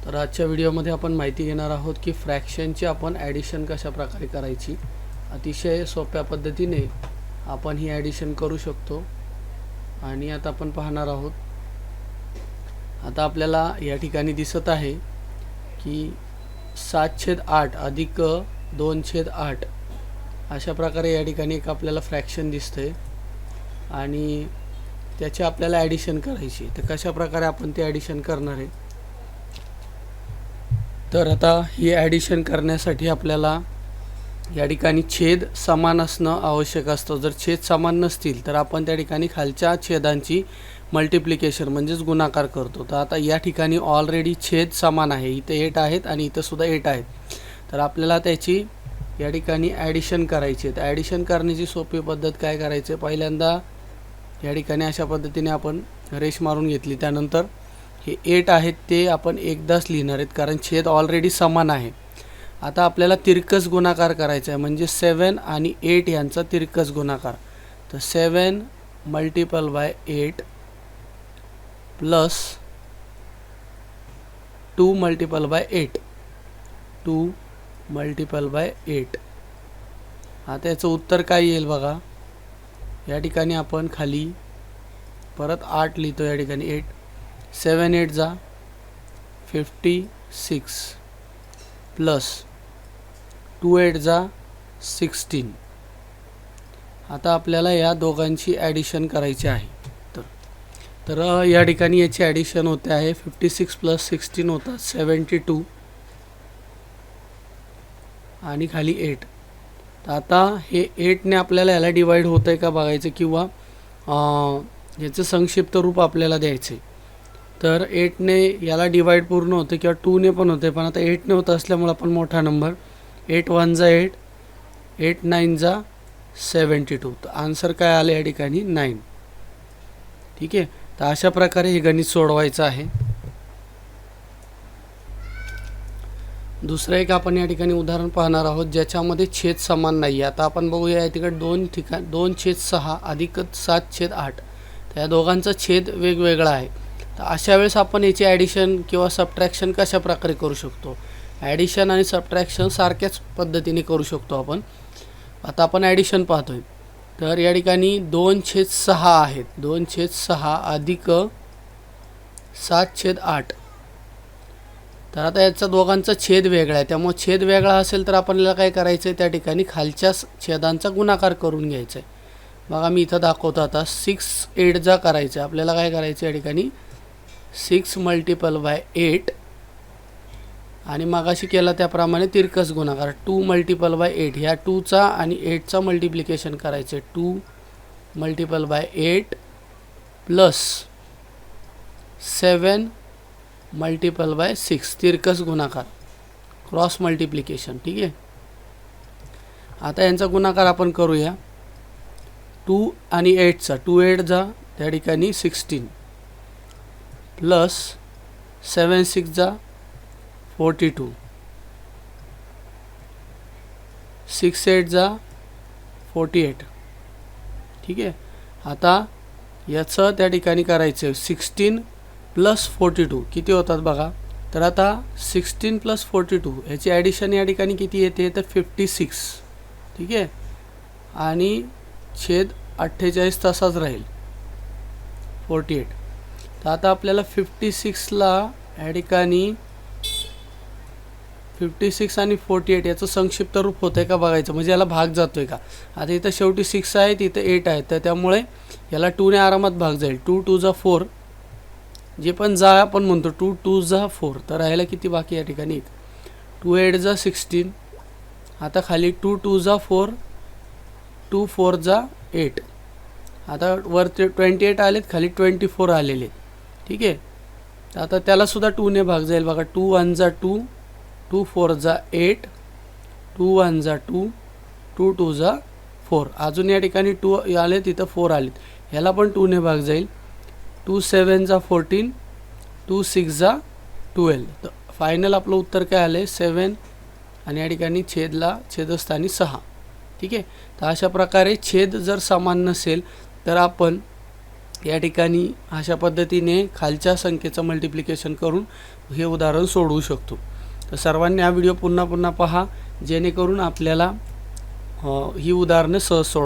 तर आजच्या व्हिडिओमध्ये आपण माहिती घेणार आहोत की फ्रॅक्शनची आपण ॲडिशन कशा प्रकारे करायची। अतिशय सोप्या पद्धतीने आपण ही ॲडिशन करू शकतो आणि आता आपण पाहणार आहोत। आता आपल्याला या ठिकाणी दिसत आहे की 7/8 अधिक 2/8 अशा प्रकारे या ठिकाणी एक आपल्याला फ्रॅक्शन दिसतंय आणि त्याची आपल्याला ॲडिशन करायची। तर कशा प्रकारे आपण ते ॲडिशन करणार आहे, तर आता ही ॲडिशन करण्यासाठी आपल्याला या ठिकाणी छेद समान असणं आवश्यक असतं। जर छेद समान नसतील तर आपण त्या ठिकाणी खालच्या छेदांची मल्टिप्लिकेशन म्हणजेच गुणाकार करतो। तर आता या ठिकाणी ऑलरेडी छेद समान आहे, इथे 8 आहेत आणि इथं सुद्धा 8 आहेत। तर आपल्याला त्याची या ठिकाणी ॲडिशन करायची आहे। तर ॲडिशन करण्याची सोपी पद्धत काय करायचं, पहिल्यांदा या ठिकाणी अशा पद्धतीने आपण रेष मारून घेतली, त्यानंतर हे 8 आहेत ते आपण एकदाच लिहिणार आहेत कारण छेद ऑलरेडी समान आहे। आता आपल्याला तिरकस गुणाकार करायचा आहे, म्हणजे 7 आणि 8 यांचा तिरकस गुणाकार। तर 7 multiple bye 8 plus 2 multiple bye 8, 2 multiple bye 8। आता याचं उत्तर काय येईल बघा, या ठिकाणी आपण खाली परत 8 लिहितो, या ठिकाणी 8, 7 8 जा 56 प्लस 2 8 जा 16। आता आपल्याला या दोघांची ॲडिशन करायची आहे। तर या ठिकाणी याची ॲडिशन होते आहे 56 प्लस 16 होतात 72 आणि खाली 8। तर आता हे 8ने आपल्याला याला डिवाइड होतं आहे का बघायचं, किंवा याचं संक्षिप्त रूप आपल्याला द्यायचं आहे। तर 8ने याला डिवाइड पूर्ण होते किंवा 2ने पण होते, पण आता 8ने होत असल्यामुळे आपण मोठा नंबर 8 1 जा 8, 8 9 जा 72। तर आन्सर काय आलं या ठिकाणी 9। ठीक आहे, तर अशा प्रकारे हे गणित सोडवायचं आहे। दुसरं एक आपण या ठिकाणी उदाहरण पाहणार आहोत ज्याच्यामध्ये छेद समान नाही। आता आपण बघूया या ठिकाणी 2/6 अधिक 7/8, तर या दोघांचा छेद वेगवेगळा आहे। तर अशा वेळेस आपण याची ॲडिशन किंवा सबट्रॅक्शन कशा प्रकारे करू शकतो, ॲडिशन आणि सबट्रॅक्शन सारख्याच पद्धतीने करू शकतो आपण। आता आपण ॲडिशन पाहतोय, तर या ठिकाणी 2/6 आहेत, 2/6 अधिक 7/8। तर आता याचा दोघांचा छेद वेगळा आहे, त्यामुळे छेद वेगळा असेल तर आपल्याला काय करायचं आहे, त्या ठिकाणी खालच्या छेदांचा गुणाकार करून घ्यायचा आहे। बघा मी इथं दाखवतो, आता 6 8 जा करायचं आहे। आपल्याला काय करायचं या ठिकाणी 6 मल्टिपल बाय 8 आणि मगाशी केला त्याप्रमाणे तिरकस गुणाकार 2 मल्टिपल बाय 8, ह्या 2चा आणि 8चा मल्टिप्लिकेशन करायचं आहे। 2 multiple bye 8 plus 7 multiple bye 6, तिरकस गुणाकार क्रॉस मल्टिप्लिकेशन। ठीक आहे, आता यांचा गुणाकार आपण करूया 2 आणि 8चा, 2 8 जा त्या ठिकाणी 16 प्लस 7 6 जा 42, 6 8 जा 48। ठीक आहे, आता याचं त्या ठिकाणी करायचं 16 प्लस 42 किती होतात बघा। तर आता 16 प्लस 42 याची ॲडिशन या ठिकाणी किती येते, तर 56। ठीक आहे, आणि छेद 48 तसाच राहील 48। तर आता आपल्याला 56ला या ठिकाणी 56 आणि 48 याचं संक्षिप्त रूप होतं आहे का बघायचं, म्हणजे याला भाग जातो आहे का। आता इथं शेवटी 6 आहे, इथं 8 आहे, तर त्यामुळे याला 2ने आरामात भाग जाईल। 2 2 जा 4, जे पण जा आपण म्हणतो 2 2 जा 4, तर राहायला किती बाकी या ठिकाणी 2 8 जा 16। आता खाली 2 2 जा 4, 2 4 जा 8। आता वरती 28 आलेत, खाली 24 आलेले। ठीक आहे, तर आता त्यालासुद्धा 2ने भाग जाईल बघा। 2 1 जा 2, 2 4 जा 8, 2 1 जा 2, 2 2 जा 4। अजून या ठिकाणी 2 आले, तिथं 4 आलेत, ह्याला पण 2ने भाग जाईल। 2 7 जा 14, 2 6 जा 12। तर फायनल आपलं उत्तर काय आलं 7 आणि या ठिकाणी छेदस्थानी 6। ठीक आहे, तर अशा प्रकारे छेद जर समान नसेल तर आपण या ठिकाणी अशा पद्धतीने खालच्या संख्येचं मल्टिप्लिकेशन करून हे उदाहरण सोडवू शकतो. तर सर्वांनी हा व्हिडिओ पुन्हा पुन्हा पहा, जेणेकरून आपल्याला ही उदाहरणे सहज सोडवता